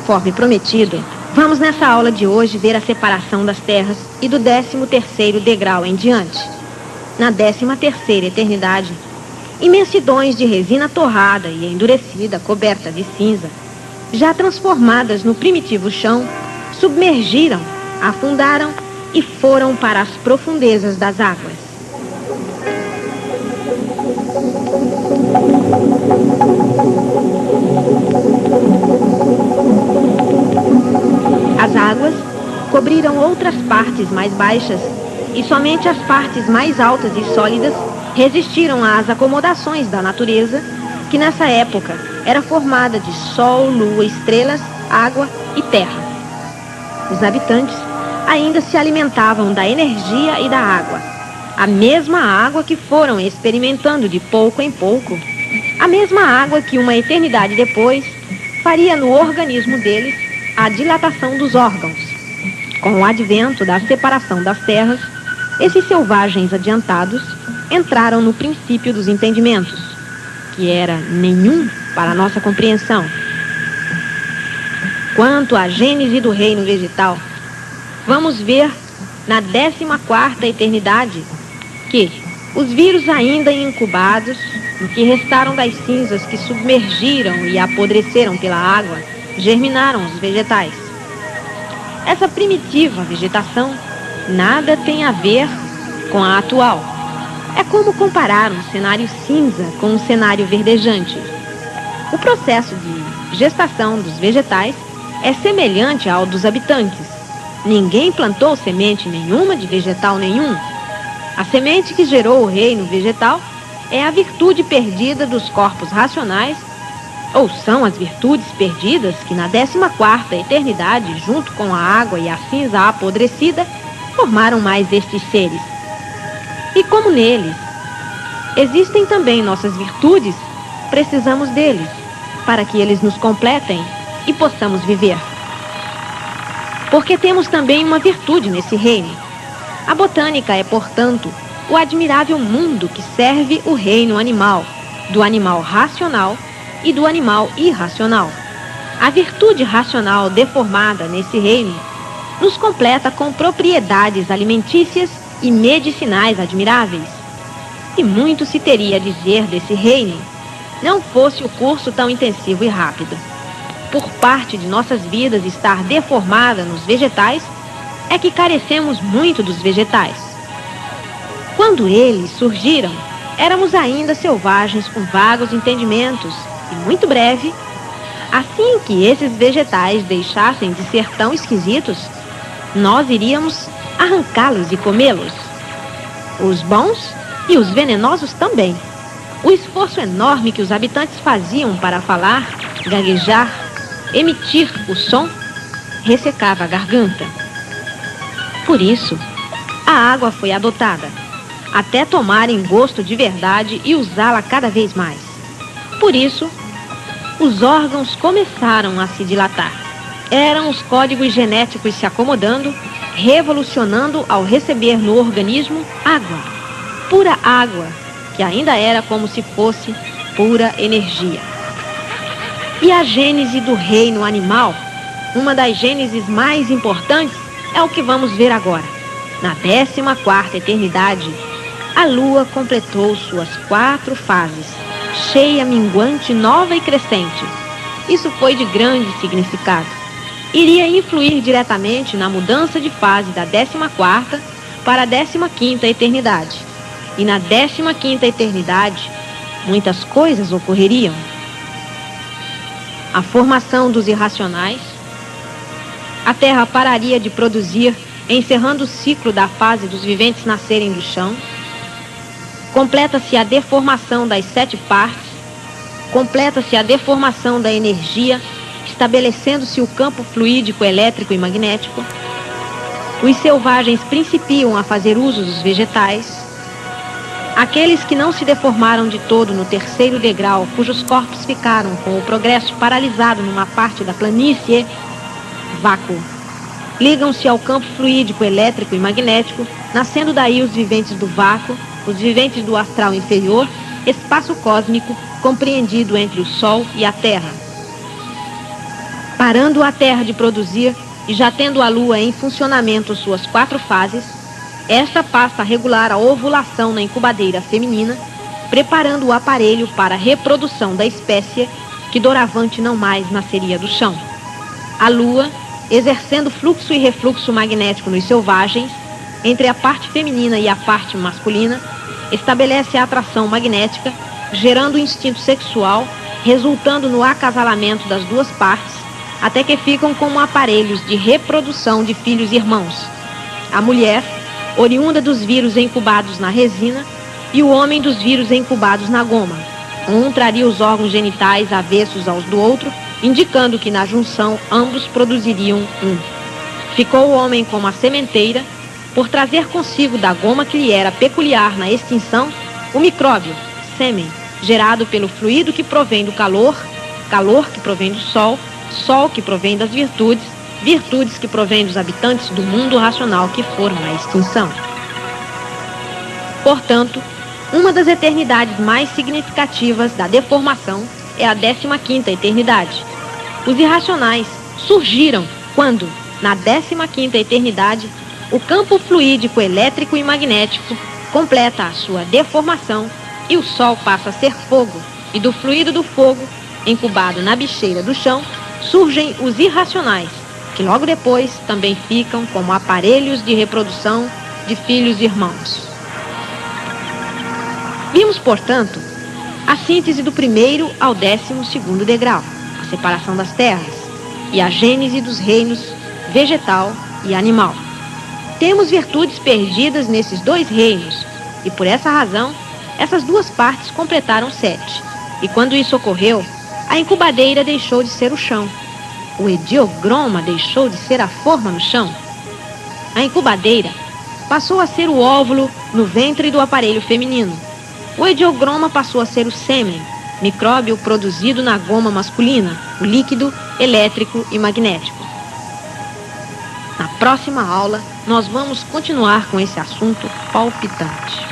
conforme prometido, vamos nessa aula de hoje ver a separação das terras e do 13º degrau em diante. Na 13ª eternidade, imensidões de resina torrada e endurecida, coberta de cinza, já transformadas no primitivo chão, submergiram, afundaram e foram para as profundezas das águas. As águas cobriram outras partes mais baixas e somente as partes mais altas e sólidas resistiram às acomodações da natureza, que nessa época era formada de sol, lua, estrelas, água e terra. Os habitantes ainda se alimentavam da energia e da água, a mesma água que foram experimentando de pouco em pouco, a mesma água que uma eternidade depois faria no organismo deles a dilatação dos órgãos. Com o advento da separação das terras, esses selvagens adiantados entraram no princípio dos entendimentos, que era nenhum para a nossa compreensão. Quanto à gênese do reino vegetal, vamos ver na 14ª eternidade que os vírus ainda incubados, no que restaram das cinzas que submergiram e apodreceram pela água, germinaram os vegetais. Essa primitiva vegetação nada tem a ver com a atual. É como comparar um cenário cinza com um cenário verdejante. O processo de gestação dos vegetais é semelhante ao dos habitantes. Ninguém plantou semente nenhuma de vegetal nenhum. A semente que gerou o reino vegetal é a virtude perdida dos corpos racionais, ou são as virtudes perdidas que na 14ª eternidade, junto com a água e a cinza apodrecida, formaram mais estes seres. E como neles existem também nossas virtudes, precisamos deles, para que eles nos completem e possamos viver. Porque temos também uma virtude nesse reino. A botânica é, portanto, o admirável mundo que serve o reino animal, do animal racional e do animal irracional. A virtude racional deformada nesse reino nos completa com propriedades alimentícias e medicinais admiráveis. E muito se teria a dizer desse reino, não fosse o curso tão intensivo e rápido. Por parte de nossas vidas estar deformada nos vegetais, é que carecemos muito dos vegetais. Quando eles surgiram, éramos ainda selvagens com vagos entendimentos, e muito breve, assim que esses vegetais deixassem de ser tão esquisitos, nós iríamos arrancá-los e comê-los. Os bons e os venenosos também. O esforço enorme que os habitantes faziam para falar, gaguejar, emitir o som, ressecava a garganta. Por isso, a água foi adotada, até tomarem gosto de verdade e usá-la cada vez mais. Por isso, os órgãos começaram a se dilatar. Eram os códigos genéticos se acomodando, revolucionando ao receber no organismo água, pura água, que ainda era como se fosse pura energia. E a gênese do reino animal, uma das gêneses mais importantes, é o que vamos ver agora. Na 14ª eternidade, a lua completou suas 4 fases, cheia, minguante, nova e crescente. Isso foi de grande significado. Iria influir diretamente na mudança de fase da 14ª para a 15ª eternidade. E na 15ª eternidade, muitas coisas ocorreriam. A formação dos irracionais, a terra pararia de produzir, encerrando o ciclo da fase dos viventes nascerem do chão. Completa-se a deformação das 7 partes, completa-se a deformação da energia, estabelecendo-se o campo fluídico, elétrico e magnético. Os selvagens principiam a fazer uso dos vegetais. Aqueles que não se deformaram de todo no 3º degrau, cujos corpos ficaram com o progresso paralisado numa parte da planície, vácuo, ligam-se ao campo fluídico, elétrico e magnético, nascendo daí os viventes do vácuo, os viventes do astral inferior, espaço cósmico compreendido entre o Sol e a Terra. Parando a Terra de produzir e já tendo a Lua em funcionamento suas 4 fases, esta passa a regular a ovulação na incubadeira feminina, preparando o aparelho para a reprodução da espécie que doravante não mais nasceria do chão. A Lua, exercendo fluxo e refluxo magnético nos selvagens, entre a parte feminina e a parte masculina, estabelece a atração magnética, gerando o instinto sexual, resultando no acasalamento das duas partes, até que ficam como aparelhos de reprodução de filhos irmãos. A mulher, oriunda dos vírus incubados na resina, e o homem dos vírus incubados na goma. Um traria os órgãos genitais avessos aos do outro, indicando que na junção ambos produziriam um. Ficou o homem como a sementeira, por trazer consigo da goma que lhe era peculiar na extinção, o micróbio, sêmen, gerado pelo fluido que provém do calor, calor que provém do sol, sol que provém das virtudes, virtudes que provém dos habitantes do mundo racional que foram à extinção. Portanto, uma das eternidades mais significativas da deformação é a 15ª eternidade. Os irracionais surgiram quando, na 15ª eternidade, o campo fluídico elétrico e magnético completa a sua deformação e o Sol passa a ser fogo, e do fluido do fogo, incubado na bicheira do chão, surgem os irracionais, que logo depois também ficam como aparelhos de reprodução de filhos irmãos. Vimos, portanto, a síntese do 1º ao 12º degrau, a separação das terras, e a gênese dos reinos vegetal e animal. Temos virtudes perdidas nesses 2 reinos, e por essa razão, essas 2 partes completaram 7. E quando isso ocorreu, a incubadeira deixou de ser o chão. O hediogroma deixou de ser a forma no chão. A incubadeira passou a ser o óvulo no ventre do aparelho feminino. O hediogroma passou a ser o sêmen, micróbio produzido na goma masculina, o líquido, elétrico e magnético. Na próxima aula, nós vamos continuar com esse assunto palpitante.